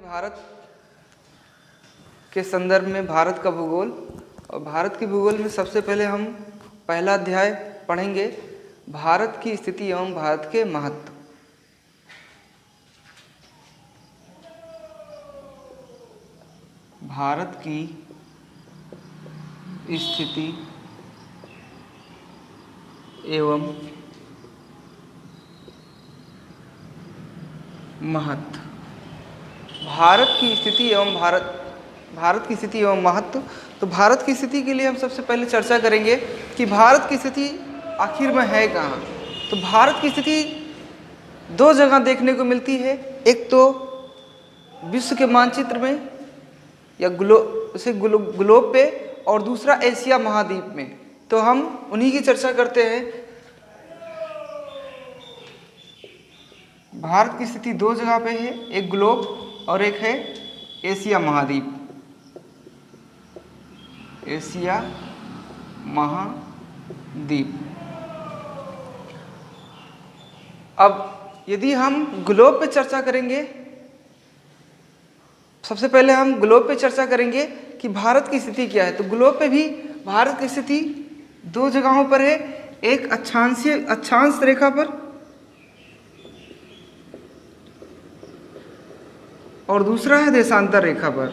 भारत के संदर्भ में भारत का भूगोल। और भारत के भूगोल में सबसे पहले हम पहला अध्याय पढ़ेंगे, भारत की स्थिति एवं भारत के महत्व। भारत की स्थिति एवं महत्व। भारत की स्थिति एवं भारत की स्थिति एवं महत्व। तो भारत की स्थिति के लिए हम सबसे पहले चर्चा करेंगे कि भारत की स्थिति आखिर में है कहाँ। तो भारत की स्थिति दो जगह देखने को मिलती है, एक तो विश्व के मानचित्र में या ग्लोब पे, और दूसरा एशिया महाद्वीप में। तो हम उन्हीं की चर्चा करते हैं। भारत की स्थिति दो जगह पे है, एक ग्लोब और एक है एशिया महाद्वीप। एशिया महाद्वीप। अब यदि हम ग्लोब पे चर्चा करेंगे, सबसे पहले हम ग्लोब पे चर्चा करेंगे कि भारत की स्थिति क्या है। तो ग्लोब पे भी भारत की स्थिति दो जगहों पर है, एक अक्षांश रेखा पर और दूसरा है देशांतर रेखा पर।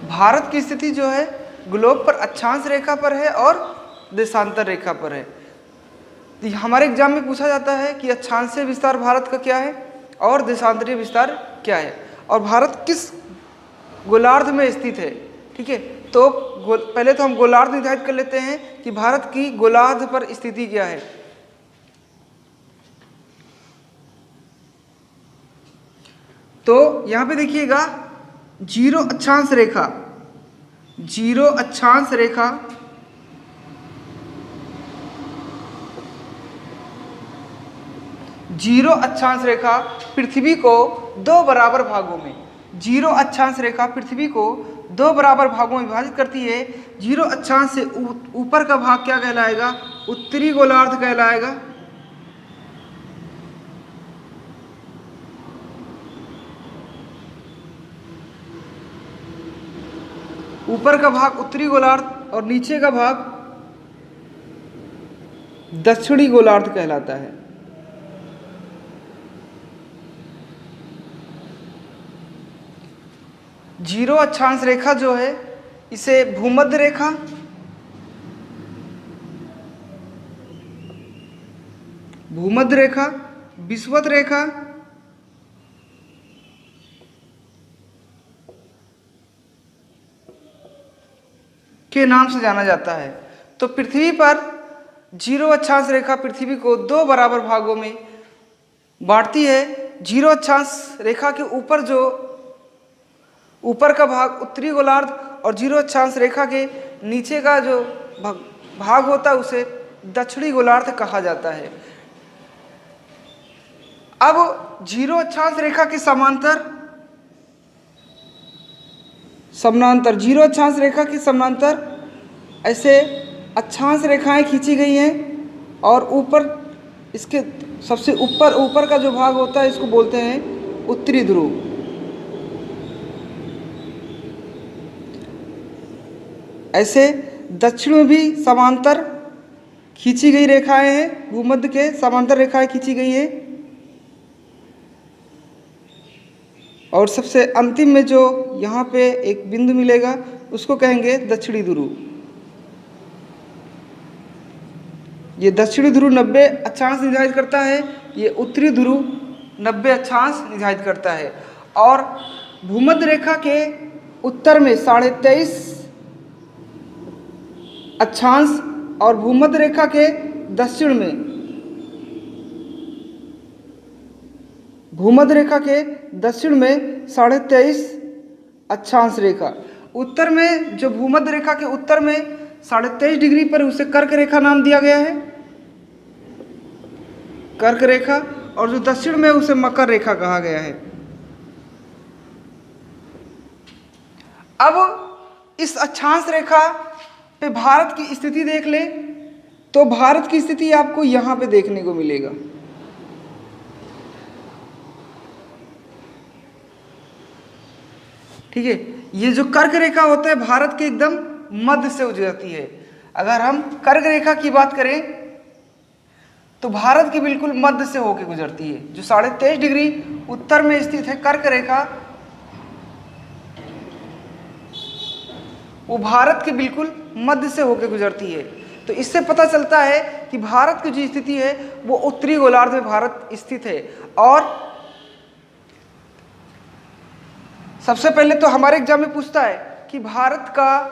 भारत की स्थिति जो है ग्लोब पर अक्षांश रेखा पर है और देशांतर रेखा पर है। हमारे एग्जाम में पूछा जाता है कि अक्षांशीय विस्तार भारत का क्या है और देशांतरीय विस्तार क्या है, और भारत किस गोलार्ध में स्थित है। ठीक है, तो पहले तो हम गोलार्ध निर्धारित कर लेते हैं कि भारत की गोलार्ध पर स्थिति क्या है। तो यहां पे देखिएगा जीरो अक्षांश रेखा, जीरो अक्षांश रेखा जीरो अक्षांश रेखा पृथ्वी को दो बराबर भागों में, जीरो अक्षांश रेखा पृथ्वी को दो बराबर भागों में विभाजित करती है। जीरो अक्षांश से ऊपर का भाग क्या कहलाएगा? उत्तरी गोलार्ध कहलाएगा। ऊपर का भाग उत्तरी गोलार्ध और नीचे का भाग दक्षिणी गोलार्ध कहलाता है। जीरो अक्षांश रेखा जो है इसे भूमध्य रेखा, भूमध्य रेखा, विषुवत रेखा, के नाम से जाना जाता है। तो पृथ्वी पर जीरो अक्षांश रेखा पृथ्वी को दो बराबर भागों में बांटती है। जीरो अक्षांश रेखा के ऊपर जो ऊपर का भाग उत्तरी गोलार्ध और जीरो अक्षांश रेखा के नीचे का जो भाग होता है उसे दक्षिणी गोलार्ध कहा जाता है। अब जीरो अक्षांश रेखा के समानांतर जीरो अक्षांश रेखा के समानांतर ऐसे अक्षांश रेखाएं खींची गई हैं, और ऊपर इसके सबसे ऊपर का जो भाग होता है इसको बोलते हैं उत्तरी ध्रुव। ऐसे दक्षिण में भी समांतर खींची गई रेखाएं हैं, भूमध्य के समांतर रेखाएं खींची गई है। और सबसे अंतिम में जो यहाँ पे एक बिंदु मिलेगा उसको कहेंगे दक्षिणी ध्रुव। ये दक्षिणी ध्रुव 90 अक्षांश निर्धारित करता है, ये उत्तरी ध्रुव 90 अक्षांश निर्धारित करता है। और भूमध्य रेखा के उत्तर में 23.5 अक्षांश और भूमध्य रेखा के दक्षिण में, भूमध्य रेखा के दक्षिण में 23.5 अक्षांश रेखा। उत्तर में जो भूमध्य रेखा के उत्तर में 23.5 डिग्री पर उसे कर्क रेखा नाम दिया गया है, कर्क रेखा, और जो दक्षिण में उसे मकर रेखा कहा गया है। अब इस अक्षांश रेखा पे भारत की स्थिति देख ले तो भारत की स्थिति आपको यहाँ पे देखने को मिलेगा। ठीक है। ये जो कर्क रेखा होता है भारत के एकदम मध्य से गुजरती है। अगर हम कर्क रेखा की बात करें तो भारत की बिल्कुल मध्य से होकर गुजरती है। जो 23.5 डिग्री उत्तर में स्थित है कर्क रेखा, वो भारत के बिल्कुल मध्य से होकर गुजरती है। तो इससे पता चलता है कि भारत की जो स्थिति है वो उत्तरी गोलार्ध में भारत स्थित है। और सबसे पहले तो हमारे एग्जाम में पूछता है कि भारत का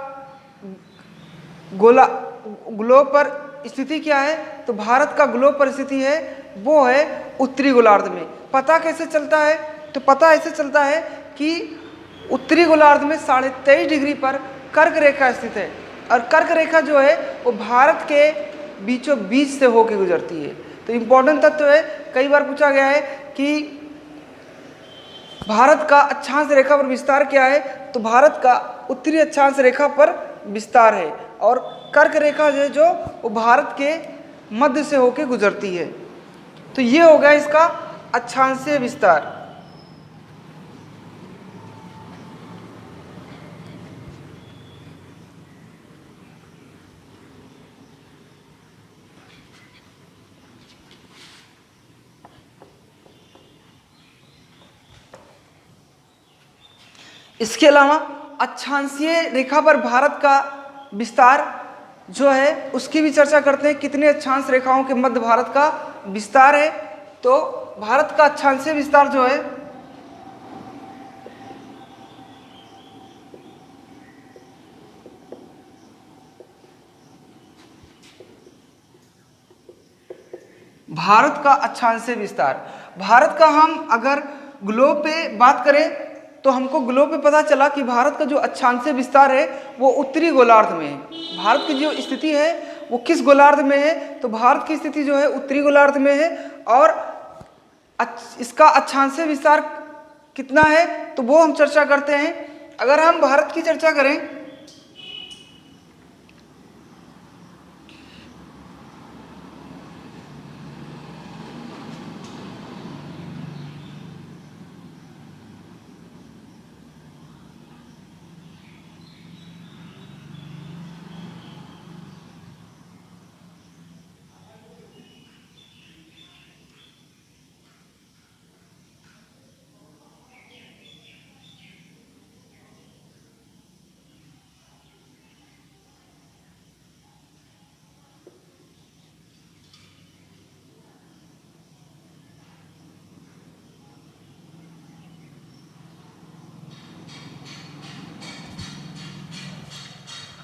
ग्लोब पर स्थिति क्या है, तो भारत का ग्लोब पर स्थिति है वो है उत्तरी गोलार्ध में। पता कैसे चलता है, तो पता ऐसे चलता है कि उत्तरी गोलार्ध में 23.5 डिग्री पर कर्क रेखा स्थित है। और कर्क रेखा जो है वो भारत के बीचों बीच से होकर गुजरती है। तो इम्पोर्टेंट तत्व है, कई बार पूछा गया है कि भारत का अक्षांश रेखा पर विस्तार क्या है, तो भारत का उत्तरी अक्षांश रेखा पर विस्तार है। और कर्क रेखा जो वो भारत के मध्य से होकर गुजरती है। तो ये हो गया इसका अक्षांशीय विस्तार। इसके अलावा अक्षांशीय रेखा पर भारत का विस्तार जो है उसकी भी चर्चा करते हैं। कितने अक्षांश रेखाओं के मध्य भारत का विस्तार है, तो भारत का अक्षांशीय विस्तार जो है भारत का अक्षांशीय विस्तार, भारत का हम अगर ग्लोब पे बात करें तो हमको ग्लोब पे पता चला कि भारत का जो अक्षांशीय विस्तार है वो उत्तरी गोलार्ध में है। भारत की जो स्थिति है वो किस गोलार्ध में है, तो भारत की स्थिति जो है उत्तरी गोलार्ध में है। और इसका अक्षांशीय विस्तार कितना है तो वो हम चर्चा करते हैं। अगर हम भारत की चर्चा करें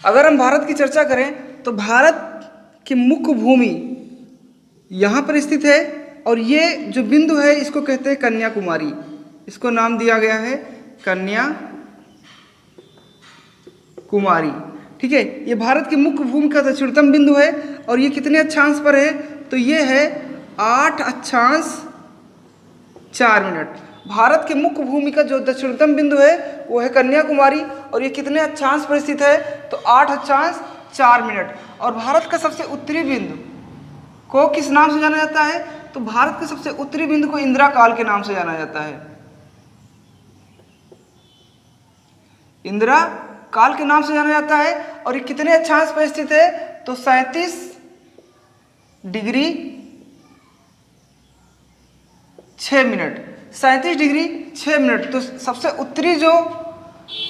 अगर हम भारत की चर्चा करें तो भारत की मुख्य भूमि यहाँ पर स्थित है। और ये जो बिंदु है इसको कहते हैं कन्याकुमारी। इसको नाम दिया गया है कन्याकुमारी। ठीक है, ये भारत की मुख्य भूमि का दक्षिणतम बिंदु है। और ये कितने अक्षांश पर है, तो ये है 8.4 भारत के मुख्य भूमि का जो दक्षिणतम बिंदु है वो है कन्याकुमारी। और ये कितने अक्षांश पर स्थित है, तो 8.4। और भारत का सबसे उत्तरी बिंदु को किस नाम से जाना जाता है, तो भारत के सबसे उत्तरी बिंदु को इंदिरा काल के नाम से जाना जाता है। इंदिरा काल के नाम से जाना जाता है। और ये कितने अक्षांश पर स्थित है, तो 37 डिग्री 6 मिनट। 37 degree 6 minute. तो सबसे उत्तरी जो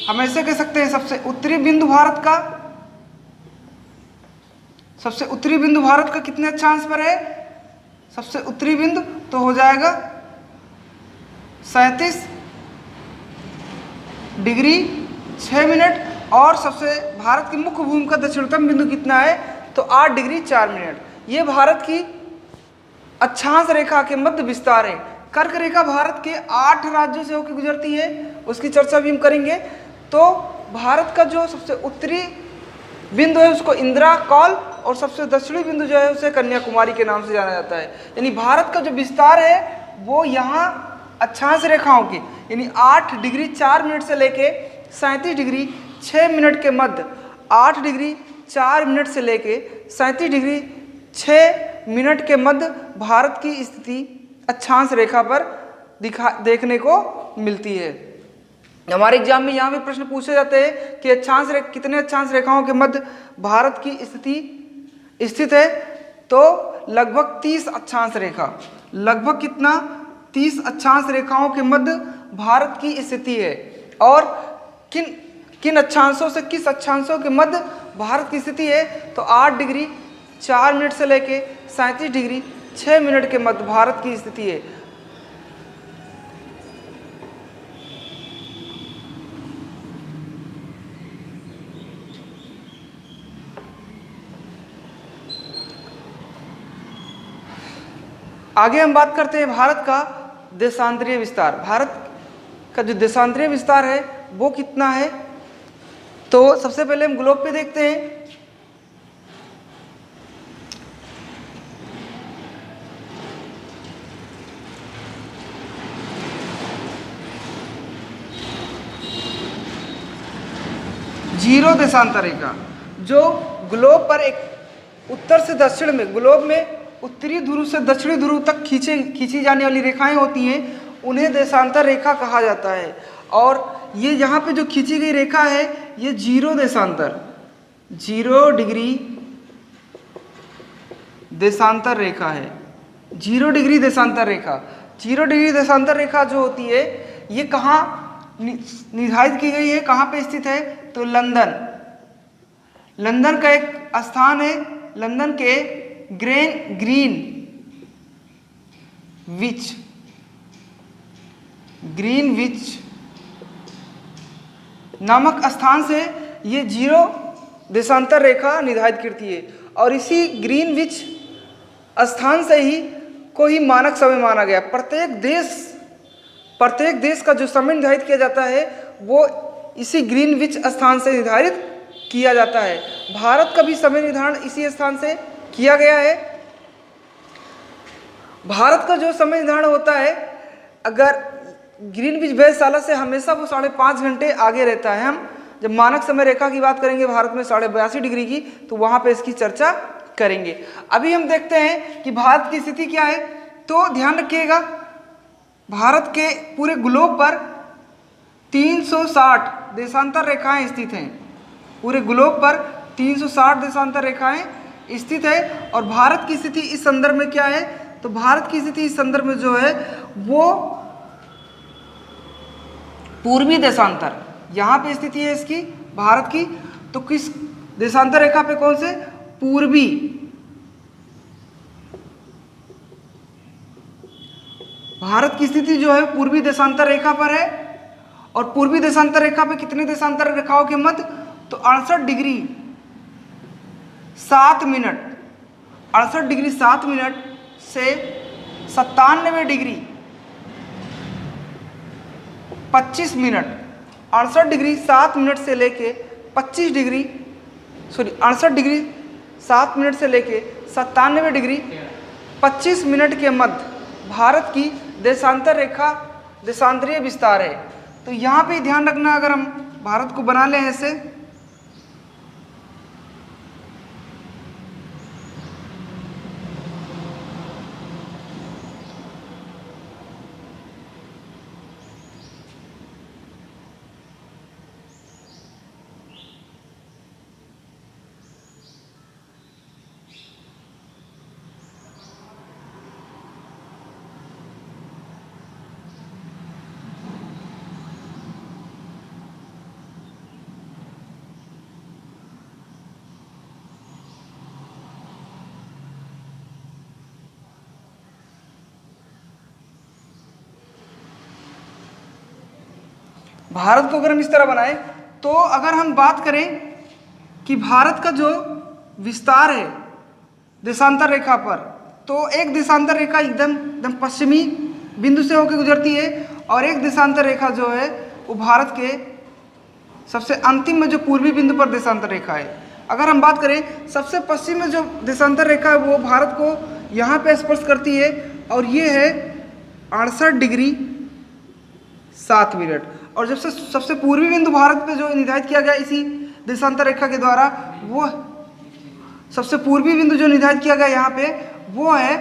हम ऐसे कह सकते हैं सबसे उत्तरी बिंदु भारत का, सबसे उत्तरी बिंदु भारत का कितने अक्षांश पर है, सबसे उत्तरी बिंदु तो हो जाएगा 37 डिग्री 6 मिनट। और सबसे भारत की मुख्य भूमि का दक्षिणतम बिंदु कितना है, तो 8 डिग्री 4 मिनट। ये भारत की अक्षांश रेखा के मध्य विस्तार है। कर्क रेखा भारत के 8 राज्यों से होकर गुजरती है, उसकी चर्चा भी हम करेंगे। तो भारत का जो सबसे उत्तरी बिंदु है उसको इंदिरा काल, और सबसे दक्षिणी बिंदु जो है उसे कन्याकुमारी के नाम से जाना जाता है। यानी भारत का जो विस्तार है वो यहाँ अक्षांश रेखाओं की यानी 8 डिग्री 4 मिनट से लेके 37 डिग्री 6 मिनट के मध्य, 8 डिग्री 4 मिनट से लेके 37 डिग्री 6 मिनट के मध्य भारत की स्थिति अक्षांश रेखा पर देखने को मिलती है। हमारे एग्जाम में यहाँ भी प्रश्न पूछे जाते हैं कि कितने अक्षांश रेखाओं के मध्य भारत की स्थिति स्थित है, तो लगभग 30 अक्षांश रेखा, लगभग कितना 30 अक्षांश रेखाओं के मध्य भारत की स्थिति है। और किन अक्षांशों से किस अक्षांशों के मध्य भारत की स्थिति है, तो 8 डिग्री 4 मिनट से लेके 37 डिग्री 6 मिनट के मध्य भारत की स्थिति है। आगे हम बात करते हैं भारत का देशांतरीय विस्तार। भारत का जो देशांतरीय विस्तार है वो कितना है, तो सबसे पहले हम ग्लोब पे देखते हैं। जीरो देशांतर रेखा जो ग्लोब पर एक उत्तर से दक्षिण में, ग्लोब में उत्तरी ध्रुव से दक्षिणी ध्रुव तक खींची जाने वाली रेखाएं होती हैं, उन्हें देशांतर रेखा कहा जाता है। और ये यहाँ पे जो खींची गई रेखा है ये जीरो देशांतर, 0 डिग्री देशांतर रेखा है। 0 डिग्री देशांतर रेखा, 0 डिग्री देशांतर रेखा जो होती है ये कहाँ निर्धारित की गई है, कहाँ पे स्थित है, तो लंदन का एक स्थान है। लंदन के ग्रीनविच नामक स्थान से ये 0 देशांतर रेखा निर्धारित करती है। और इसी ग्रीनविच स्थान से ही को ही मानक समय माना गया। प्रत्येक देश का जो समय निर्धारित किया जाता है वो इसी ग्रीनविच स्थान से निर्धारित किया जाता है। भारत का भी समय निर्धारण इसी स्थान से किया गया है। भारत का जो समय निर्धारण होता है, अगर ग्रीनविच वेधशाला से हमेशा वो 5.5 घंटे आगे रहता है। हम जब मानक समय रेखा की बात करेंगे भारत में 82.5 डिग्री की, तो वहाँ पे इसकी चर्चा करेंगे। अभी हम देखते हैं कि भारत की स्थिति क्या है। तो ध्यान रखिएगा, भारत के पूरे ग्लोब पर 360 देशांतर रेखाएं स्थित हैं। पूरे ग्लोब पर 360 देशांतर रेखाएं स्थित है। और भारत की स्थिति इस संदर्भ में क्या है, तो भारत की स्थिति इस संदर्भ में जो है वो पूर्वी देशांतर, यहाँ पे स्थिति है इसकी भारत की। तो किस देशांतर रेखा पे, कौन से, पूर्वी। भारत की स्थिति जो है पूर्वी देशांतर रेखा पर है। और पूर्वी देशांतर रेखा पे कितने देशांतर रेखाओं के मध्य, तो 68 डिग्री 7 मिनट, 68 डिग्री 7 मिनट से 97 डिग्री 25 मिनट, 68 डिग्री 7 मिनट से लेके 68 डिग्री 7 मिनट से लेके 97 डिग्री 25 मिनट के मध्य भारत की देशांतर रेखा देशांतरीय विस्तार है। तो यहाँ पे ध्यान रखना, अगर हम भारत को बना लें ऐसे, भारत को अगर हम इस तरह बनाएं, तो अगर हम बात करें कि भारत का जो विस्तार है देशांतर रेखा पर, तो एक देशांतर रेखा एकदम पश्चिमी बिंदु से होकर गुजरती है। और एक देशांतर रेखा जो है वो भारत के सबसे अंतिम में जो पूर्वी बिंदु पर देशांतर रेखा है। अगर हम बात करें सबसे पश्चिम में जो देशांतर रेखा है वो भारत को यहाँ पे स्पर्श करती है, और ये है 68 डिग्री 7 मिनट। और जब से सबसे पूर्वी बिंदु भारत पे जो निर्धारित किया गया इसी देशांतर रेखा के द्वारा, वो सबसे पूर्वी बिंदु जो निर्धारित किया गया यहाँ पे वो है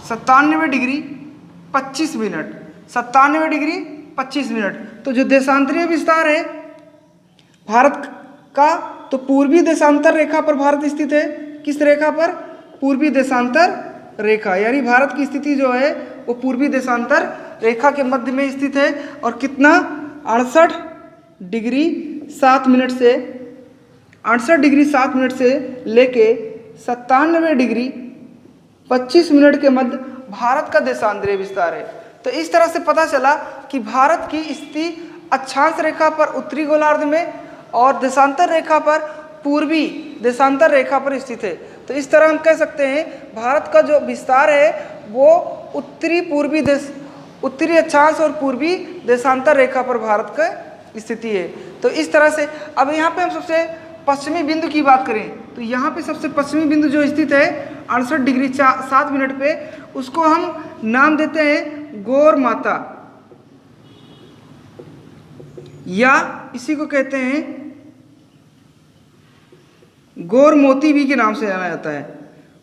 97 डिग्री 25 मिनट। 97 degree 25 minute. तो जो देशांतरीय विस्तार है भारत का, तो पूर्वी देशांतर रेखा पर भारत स्थित है। किस रेखा पर? पूर्वी देशांतर रेखा, यानी भारत की स्थिति जो है वो पूर्वी देशांतर रेखा के मध्य में स्थित है। और कितना? 68 डिग्री 7 मिनट से 68 डिग्री 7 मिनट से लेके 97 डिग्री 25 मिनट के मध्य भारत का देशांतरीय विस्तार है। तो इस तरह से पता चला कि भारत की स्थिति अक्षांश रेखा पर उत्तरी गोलार्ध में और देशांतर रेखा पर पूर्वी देशांतर रेखा पर स्थित है। तो इस तरह हम कह सकते हैं भारत का जो विस्तार है वो उत्तरी अक्षांश और पूर्वी देशांतर रेखा पर भारत का स्थिति है। तो इस तरह से अब यहाँ पे हम सबसे पश्चिमी बिंदु की बात करें तो यहाँ पे सबसे पश्चिमी बिंदु जो स्थित है 68 डिग्री 7 मिनट पे, उसको हम नाम देते हैं गौर माता, या इसी को कहते हैं गौर मोती भी के नाम से जाना जाता है।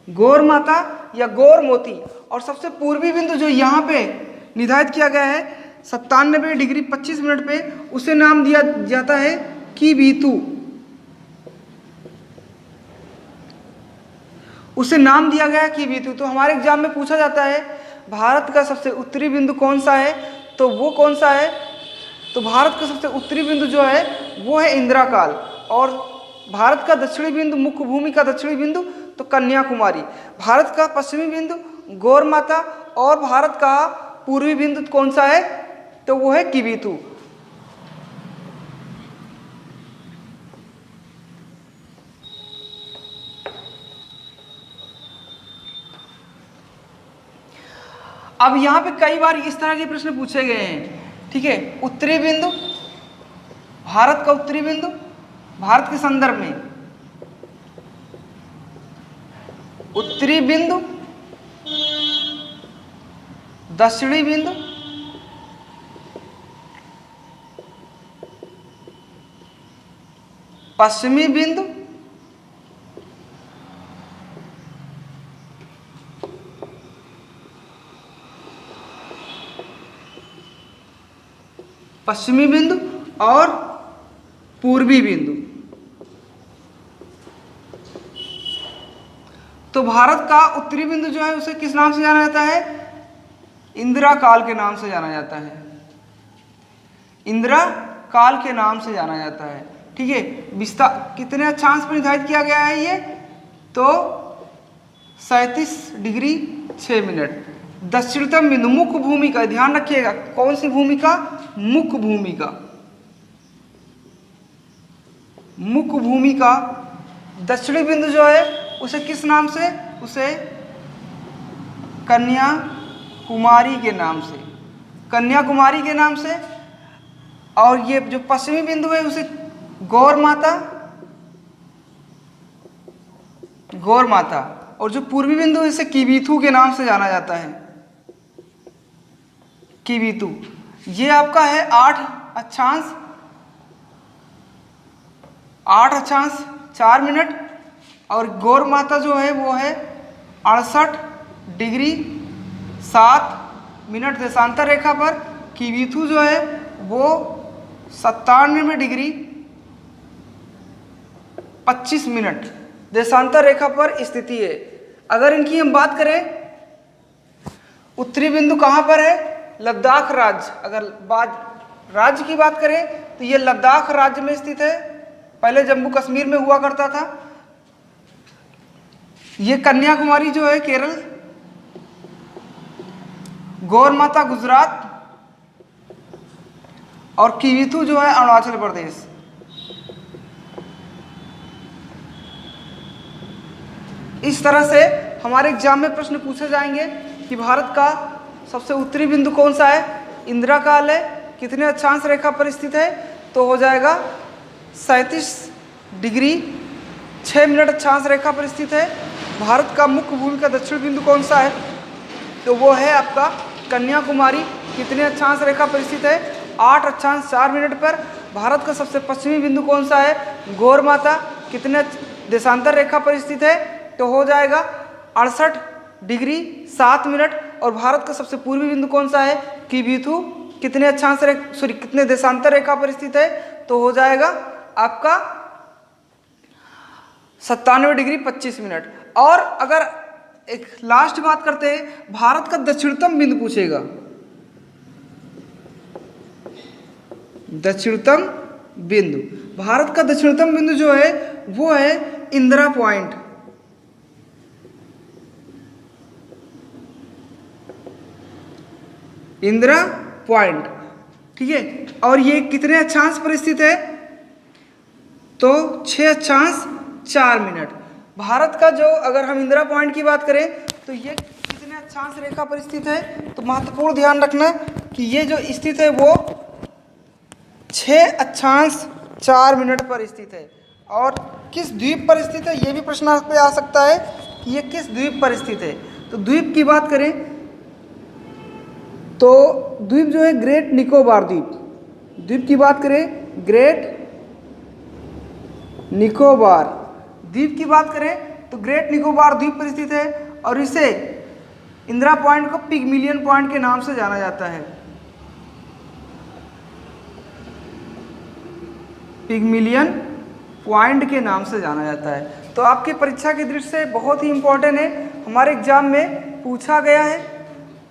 गौर माता या गौर मोती। और सबसे पूर्वी बिंदु जो यहाँ पे निर्धारित किया गया है 97 डिग्री 25 मिनट पे, उसे नाम दिया जाता है कीबीतू। उसे नाम दिया गया कीबीतू। तो हमारे एग्जाम में पूछा जाता है भारत का सबसे उत्तरी बिंदु कौन सा है, तो वो कौन सा है? तो भारत का सबसे उत्तरी बिंदु जो है वो है इंदिराकाल। और भारत का दक्षिणी बिंदु, मुख्य भूमि का दक्षिणी बिंदु तो कन्याकुमारी। भारत का पश्चिमी बिंदु गौर माता और भारत का पूर्वी बिंदु कौन सा है, तो वो है कीबीतू। अब यहाँ पे कई बार इस तरह के प्रश्न पूछे गए हैं, ठीक है। उत्तरी बिंदु, भारत का उत्तरी बिंदु भारत के संदर्भ में, उत्तरी बिंदु, दक्षिणी बिंदु, पश्चिमी बिंदु, पश्चिमी बिंदु और पूर्वी बिंदु। तो भारत का उत्तरी बिंदु जो है उसे किस नाम से जाना जाता है? इंदिरा काल के नाम से जाना जाता है। इंदिरा काल के नाम से जाना जाता है, ठीक है। विस्तार कितने अक्षांश पर निर्धारित किया गया है ये? तो 37 डिग्री 6 मिनट। दक्षिणतम बिंदु, मुख्य भूमिका, ध्यान रखिएगा कौन सी भूमिका? मुख्य भूमिका। मुख्य भूमिका दक्षिणी बिंदु जो है उसे किस नाम से? उसे कन्याकुमारी के नाम से, कन्याकुमारी के नाम से। और ये जो पश्चिमी बिंदु है उसे गौर माता, गौर माता। और जो पूर्वी बिंदु है इसे कीबीथू के नाम से जाना जाता है, कीबीथू। ये आपका है 8 अक्षांश 4 मिनट। और गौर माता जो है वो है 68 डिग्री 7 मिनट देशांतर रेखा पर। कीबीथू जो है वो 97 डिग्री 25 मिनट देशांतर रेखा पर स्थिति है। अगर इनकी हम बात करें, उत्तरी बिंदु कहाँ पर है? लद्दाख राज्य। अगर राज्य की बात करें तो ये लद्दाख राज्य में स्थित है, पहले जम्मू कश्मीर में हुआ करता था। ये कन्याकुमारी जो है केरल, गौर माता गुजरात और कीबीथू जो है अरुणाचल प्रदेश। इस तरह से हमारे एग्जाम में प्रश्न पूछे जाएंगे कि भारत का सबसे उत्तरी बिंदु कौन सा है? इंदिरा काल है। कितने अक्षांश रेखा पर स्थित है? तो हो जाएगा 37 डिग्री 6 मिनट अक्षांश रेखा पर स्थित है। भारत का मुख्य भूमि का दक्षिण बिंदु कौन सा है? तो वो है आपका कन्याकुमारी। कितने अक्षांश रेखा पर स्थित है? 8 अक्षांश 4 मिनट पर। भारत का सबसे पश्चिमी बिंदु कौन सा है? गौर माता। कितने देशांतर रेखा पर स्थित है? तो हो जाएगा 68 डिग्री 7 मिनट। और भारत का सबसे पूर्वी बिंदु कौन सा है? किबिथु कितने अक्षांश कितने देशांतर रेखा पर स्थित है? तो हो जाएगा आपका 97 डिग्री 25 मिनट। और अगर एक लास्ट बात करते हैं, भारत का दक्षिणतम बिंदु पूछेगा, दक्षिणतम बिंदु, भारत का दक्षिणतम बिंदु जो है वो है इंदिरा पॉइंट। इंदिरा पॉइंट, ठीक है। और ये कितने अक्षांश पर स्थित है? तो 6.4 भारत का जो, अगर हम इंदिरा पॉइंट की बात करें तो ये कितने अक्षांश रेखा पर स्थित है? तो महत्वपूर्ण ध्यान रखना कि ये जो स्थित है वो 6.4 पर स्थित है। और किस द्वीप पर स्थित है, ये भी प्रश्न आप पे आ सकता है कि ये किस द्वीप पर स्थित है। तो द्वीप की बात करें तो द्वीप जो है ग्रेट निकोबार द्वीप, द्वीप की बात करें ग्रेट निकोबार द्वीप की बात करें तो ग्रेट निकोबार द्वीप पर स्थित है। और इसे इंदिरा पॉइंट को पिगमिलियन पॉइंट के नाम से जाना जाता है, पिगमिलियन पॉइंट के नाम से जाना जाता है। तो आपकी परीक्षा की दृष्टि से बहुत ही इंपॉर्टेंट है, हमारे एग्जाम में पूछा गया है,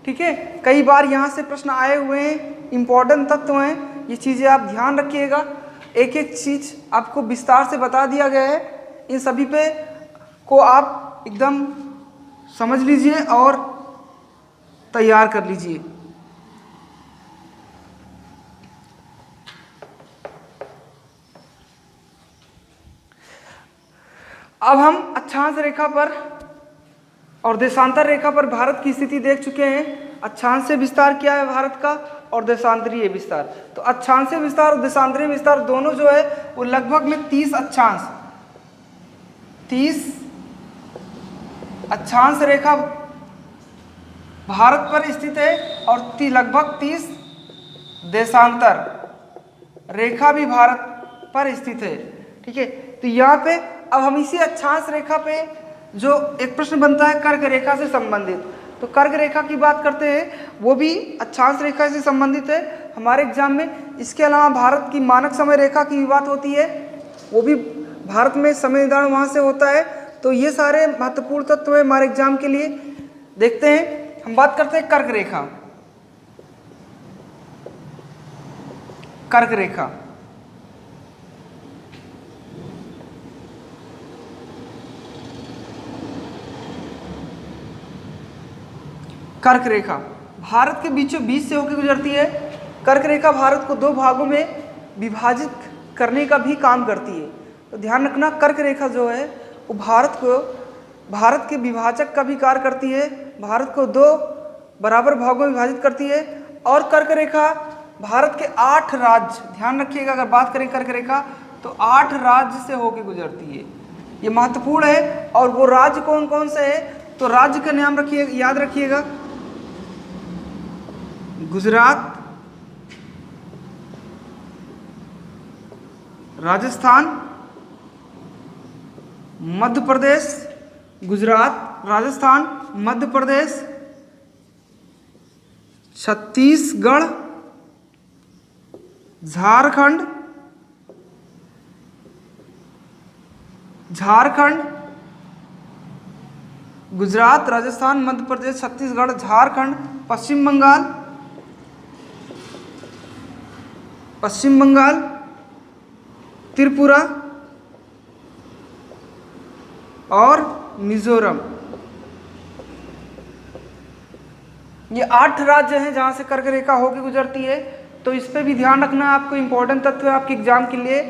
ठीक है। कई बार यहाँ से प्रश्न आए हुए हैं, इंपॉर्टेंट तत्व हैं, ये चीज़ें आप ध्यान रखिएगा। एक एक चीज़ आपको विस्तार से बता दिया गया है, इन सभी पे को आप एकदम समझ लीजिए और तैयार कर लीजिए। अब हम अक्षांश रेखा पर और देशांतर रेखा पर भारत की स्थिति देख चुके हैं। अक्षांशीय विस्तार क्या है भारत का और देशांतरीय विस्तार। तो अक्षांशीय विस्तार और देशांतरीय विस्तार दोनों जो है वो लगभग में 30 अक्षांश रेखा भारत पर स्थित है और लगभग 30 देशांतर रेखा भी भारत पर स्थित है, ठीक है। तो यहाँ पे अब हम इसी अक्षांश रेखा पे जो एक प्रश्न बनता है कर्क रेखा से संबंधित, तो कर्क रेखा की बात करते हैं, वो भी अक्षांश रेखा से संबंधित है हमारे एग्जाम में। इसके अलावा भारत की मानक समय रेखा की भी बात होती है, वो भी भारत में समय निर्धारण वहाँ से होता है। तो ये सारे महत्वपूर्ण तत्व है हमारे एग्जाम के लिए। देखते हैं, हम बात करते हैं कर्क रेखा। कर्क रेखा कर्क रेखा भारत के बीचों बीच से होकर गुजरती है। कर्क रेखा भारत को 2 भागों में विभाजित करने का भी काम करती है। तो ध्यान रखना, कर्क रेखा जो है वो भारत के विभाजक का भी कार्य करती है, भारत को 2 बराबर भागों में विभाजित करती है। और कर्क रेखा भारत के 8 राज्य, ध्यान रखिएगा, अगर बात करें कर्क रेखा तो 8 राज्य से होकर गुजरती है, ये महत्वपूर्ण है। और वो राज्य कौन कौन से है, तो राज्य का नाम रखिए, याद रखिएगा, गुजरात, राजस्थान, मध्य प्रदेश, गुजरात, राजस्थान, मध्य प्रदेश, छत्तीसगढ़, झारखंड, गुजरात, राजस्थान, मध्य प्रदेश, छत्तीसगढ़, झारखंड, पश्चिम बंगाल, त्रिपुरा और मिजोरम। ये 8 राज्य हैं जहां से कर्क रेखा होकर गुजरती है। तो इस पे भी ध्यान रखना, आपको इंपॉर्टेंट तत्व है आपके एग्जाम के लिए।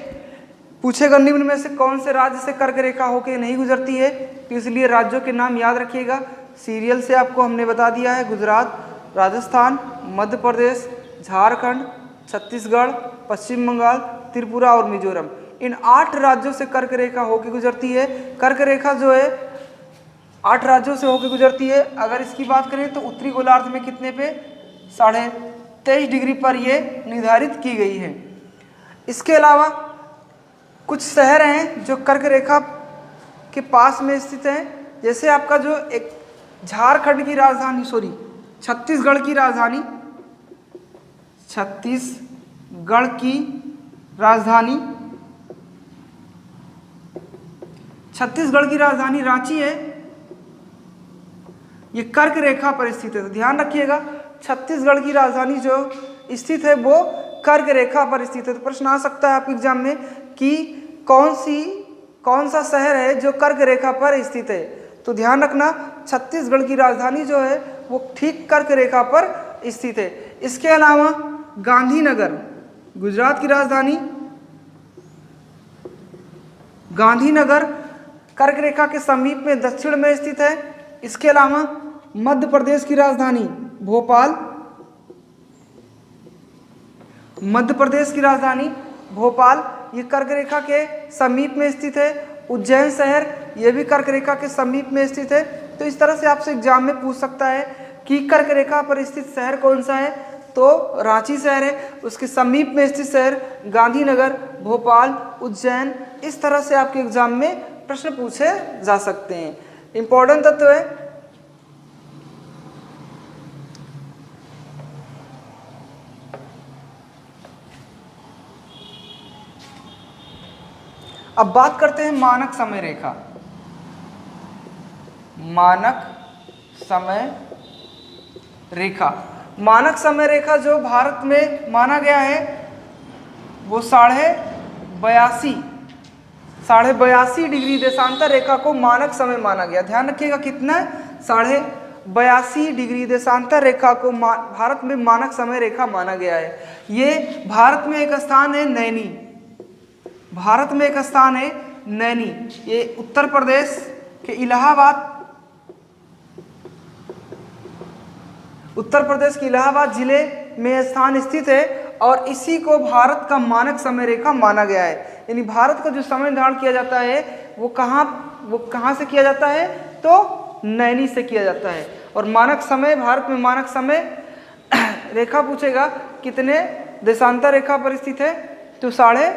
पूछेगा निम्न में से कौन से राज्य से कर्क रेखा होकर नहीं गुजरती है, तो इसलिए राज्यों के नाम याद रखिएगा। सीरियल से आपको हमने बता दिया है, गुजरात, राजस्थान, मध्य प्रदेश, झारखंड, छत्तीसगढ़, पश्चिम बंगाल, त्रिपुरा और मिजोरम। इन 8 राज्यों से कर्क रेखा होकर गुजरती है। कर्क रेखा जो है 8 राज्यों से होकर गुजरती है। अगर इसकी बात करें तो उत्तरी गोलार्ध में कितने पे, 23.5 डिग्री पर ये निर्धारित की गई है। इसके अलावा कुछ शहर हैं जो कर्क रेखा के पास में स्थित हैं, जैसे आपका जो एक झारखंड की राजधानी, छत्तीसगढ़ की राजधानी, छत्तीसगढ़ की राजधानी, छत्तीसगढ़ की राजधानी रांची है। ये कर्क रेखा पर स्थित है, तो ध्यान रखिएगा छत्तीसगढ़ की राजधानी जो स्थित है वो कर्क रेखा पर स्थित है। तो प्रश्न आ सकता है आपके एग्जाम में कि कौन सा शहर है जो कर्क रेखा पर स्थित है। तो ध्यान रखना छत्तीसगढ़ की राजधानी जो है वो ठीक कर्क रेखा पर स्थित है। इसके अलावा गांधीनगर, गुजरात की राजधानी गांधीनगर कर्क रेखा के समीप में दक्षिण में स्थित है। इसके अलावा मध्य प्रदेश की राजधानी भोपाल, मध्य प्रदेश की राजधानी भोपाल ये कर्क रेखा के समीप में स्थित है। उज्जैन शहर ये भी कर्क रेखा के समीप में स्थित है। तो इस तरह से आपसे एग्जाम में पूछ सकता है कि कर्क रेखा पर स्थित शहर कौन सा है, तो रांची शहर है, उसके समीप में स्थित शहर गांधीनगर, भोपाल, उज्जैन। इस तरह से आपके एग्जाम में प्रश्न पूछे जा सकते हैं। इंपॉर्टेंट तत्व है। अब बात करते हैं मानक समय रेखा। मानक समय रेखा, मानक समय रेखा जो भारत में माना गया है वो 82.5 डिग्री देशांतर रेखा को मानक समय माना गया। ध्यान रखिएगा कितना, 82.5 डिग्री देशांतर रेखा को भारत में मानक समय रेखा माना गया है। ये भारत में एक स्थान है नैनी, भारत में एक स्थान है नैनी, ये उत्तर प्रदेश के इलाहाबाद जिले में स्थान स्थित है और इसी को भारत का मानक समय रेखा माना गया है। यानी भारत का जो समय निर्धारण किया जाता है वो कहाँ से किया जाता है, तो नैनी से किया जाता है। और मानक समय, भारत में मानक समय रेखा पूछेगा कितने देशांतर रेखा पर स्थित है, तो 82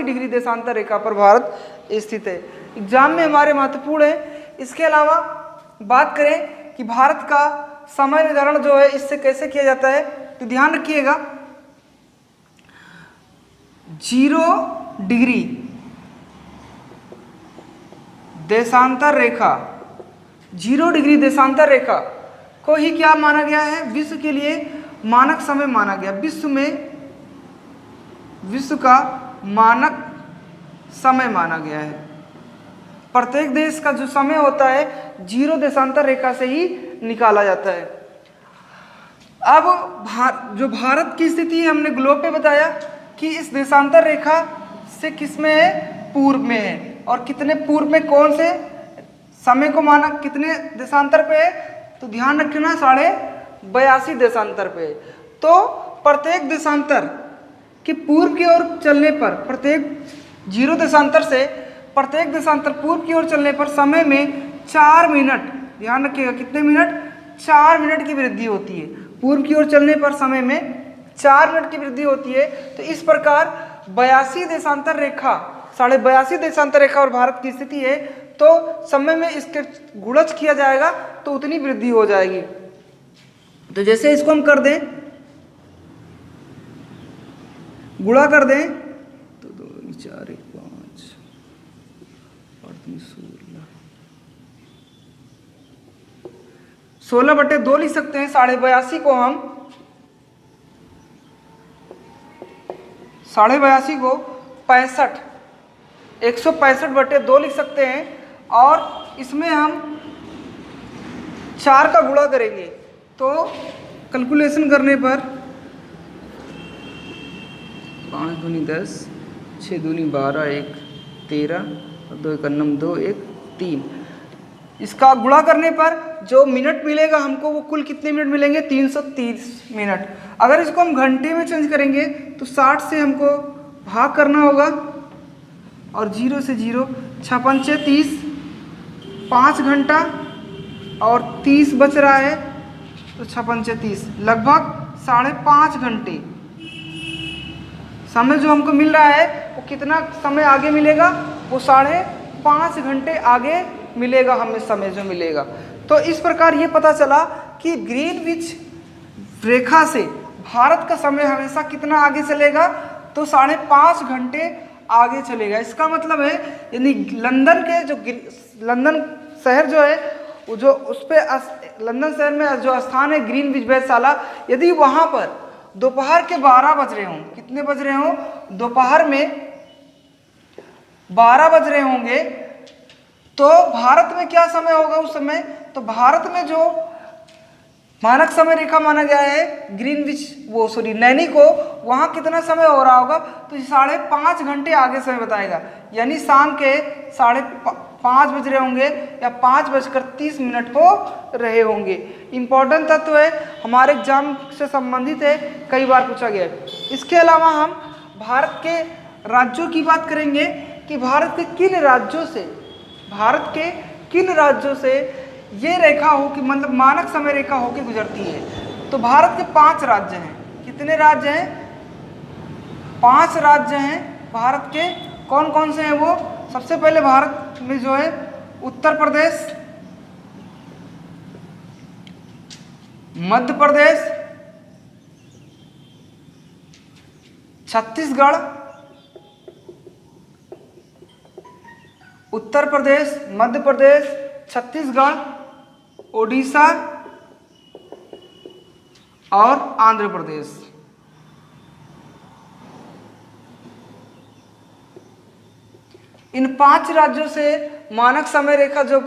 डिग्री देशांतर रेखा पर भारत स्थित है। एग्जाम में हमारे महत्वपूर्ण है। इसके अलावा बात करें कि भारत का समय निर्धारण जो है इससे कैसे किया जाता है, तो ध्यान रखिएगा 0 डिग्री देशांतर रेखा, 0 डिग्री देशांतर रेखा को ही क्या माना गया है, विश्व के लिए मानक समय माना गया। विश्व का मानक समय माना गया है। प्रत्येक देश का जो समय होता है 0 देशांतर रेखा से ही निकाला जाता है। अब जो भारत की स्थिति हमने ग्लोब पे बताया कि इस देशांतर रेखा से किस में है, पूर्व में है। और कितने पूर्व में कौन से समय को माना, कितने देशांतर पे है, तो ध्यान रखना 82.5 देशांतर पे है। तो प्रत्येक देशांतर कि पूर्व की ओर चलने पर, प्रत्येक 0 देशांतर से प्रत्येक देशांतर पूर्व की ओर चलने पर समय में 4 मिनट, ध्यान रखिएगा कितने मिनट, 4 मिनट की वृद्धि होती है। पूर्व की ओर चलने पर समय में 4 मिनट की वृद्धि होती है। तो इस प्रकार 82 देशांतर रेखा, 82.5 देशांतर रेखा और भारत की स्थिति है, तो समय में इसके गुणज किया जाएगा तो उतनी वृद्धि हो जाएगी। तो जैसे इसको हम कर दें, गुणा कर दें, तो 2 4 1 5 और 3 16/2 लिख सकते हैं। 82.5 को हम 82.5 को 165/2 लिख सकते हैं। और इसमें हम 4 का गुणा करेंगे तो कैलकुलेशन करने पर 5 दूनी 10, 6 दूनी 12, 1 13 और 2 1 9 2 1 3। इसका गुणा करने पर जो मिनट मिलेगा हमको वो कुल कितने मिनट मिलेंगे, 330 मिनट। अगर इसको हम घंटे में चेंज करेंगे तो 60 से हमको भाग करना होगा और 0 से 0, 6 पंचे 30, 5 घंटा और 30 बच रहा है तो 6 पंचे 30, लगभग 5.5 घंटे समय जो हमको मिल रहा है। वो कितना समय आगे मिलेगा, वो 5.5 घंटे आगे मिलेगा हमें समय जो मिलेगा। तो इस प्रकार ये पता चला कि ग्रीनविच रेखा से भारत का समय हमेशा कितना आगे चलेगा, तो 5.5 घंटे आगे चलेगा। इसका मतलब है यानी लंदन के जो लंदन शहर जो है वो जो उस पे लंदन शहर में जो स्थान है ग्रीनविच वेधशाला, यदि वहाँ पर दोपहर के 12 बज रहे हों, कितने बज रहे हों, दोपहर में 12 बज रहे होंगे, तो भारत में क्या समय होगा उस समय? तो भारत में जो मानक समय रेखा माना गया है ग्रीनविच नैनी को, वहाँ कितना समय हो रहा होगा? तो 5.5 घंटे आगे समय बताएगा, यानी शाम के 5:30 बज रहे होंगे या 5:30 हो रहे होंगे। इंपॉर्टेंट तत्व है, हमारे एग्जाम से संबंधित है, कई बार पूछा गया है। इसके अलावा हम भारत के राज्यों की बात करेंगे कि भारत के किन राज्यों से ये रेखा हो कि मतलब मानक समय रेखा होकर गुजरती है। तो भारत के 5 राज्य हैं। कितने राज्य हैं? 5 राज्य हैं भारत के। कौन कौन से हैं वो? सबसे पहले भारत में जो है उत्तर प्रदेश, मध्य प्रदेश, छत्तीसगढ़, उत्तर प्रदेश, मध्य प्रदेश, छत्तीसगढ़, ओडिशा और आंध्र प्रदेश। इन 5 राज्यों से मानक समय रेखा जो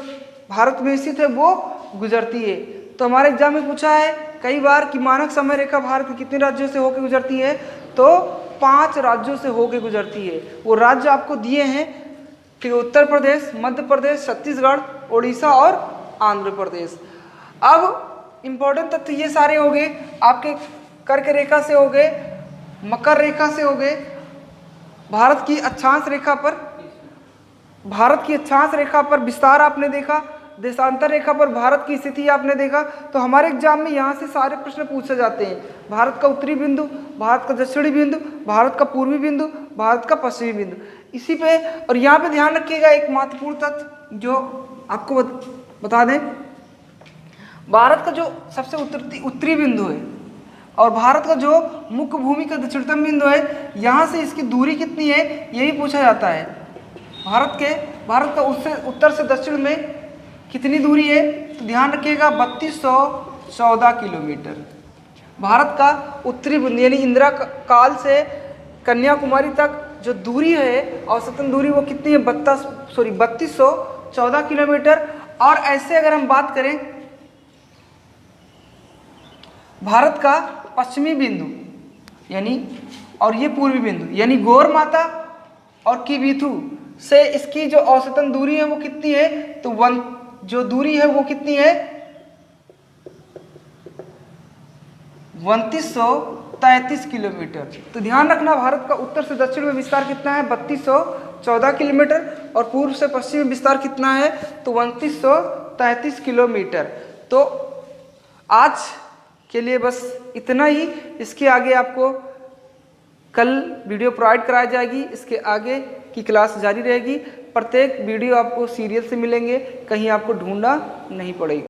भारत में स्थित है वो गुजरती है। तो हमारे एग्जाम में पूछा है कई बार कि मानक समय रेखा भारत के कितने राज्यों से होकर गुजरती है? तो 5 राज्यों से होकर गुजरती है। वो राज्य आपको दिए हैं कि उत्तर प्रदेश, मध्य प्रदेश, छत्तीसगढ़, ओडिशा और आंध्र प्रदेश। अब इम्पोर्टेंट तथ्य ये सारे हो गए, आपके कर्क रेखा से हो गए, मकर रेखा से हो गए, भारत की अक्षांश रेखा पर विस्तार आपने देखा, देशांतर रेखा पर भारत की स्थिति आपने देखा। तो हमारे एग्जाम में यहाँ से सारे प्रश्न पूछे जाते हैं। भारत का उत्तरी बिंदु, भारत का दक्षिणी बिंदु, भारत का पूर्वी बिंदु, भारत का पश्चिमी बिंदु, इसी पे। और यहाँ पे ध्यान रखिएगा एक महत्वपूर्ण तथ्य जो आपको बता दें, भारत का जो सबसे उत्तरी बिंदु है और भारत का जो मुख्य भूमि का दक्षिणतम बिंदु है, यहाँ से इसकी दूरी कितनी है यही पूछा जाता है। भारत का उससे उत्तर से दक्षिण में कितनी दूरी है? तो ध्यान रखिएगा 3214 किलोमीटर। भारत का उत्तरी बिंदु यानी इंदिरा काल से कन्याकुमारी तक जो दूरी है, औसतन दूरी वो कितनी है? 3214 किलोमीटर। और ऐसे अगर हम बात करें भारत का पश्चिमी बिंदु यानी और ये पूर्वी बिंदु यानी गौर माता और किबिथु से इसकी जो औसतन दूरी है वो कितनी है? तो जो दूरी है वो कितनी है? 3233 किलोमीटर। तो ध्यान रखना भारत का उत्तर से दक्षिण में विस्तार कितना है? 3214 किलोमीटर। और पूर्व से पश्चिम में विस्तार कितना है? तो 3233 किलोमीटर। तो आज के लिए बस इतना ही। इसके आगे आपको कल वीडियो प्रोवाइड कराई जाएगी, इसके आगे की क्लास जारी रहेगी। प्रत्येक वीडियो आपको सीरियल से मिलेंगे, कहीं आपको ढूंढना नहीं पड़ेगा।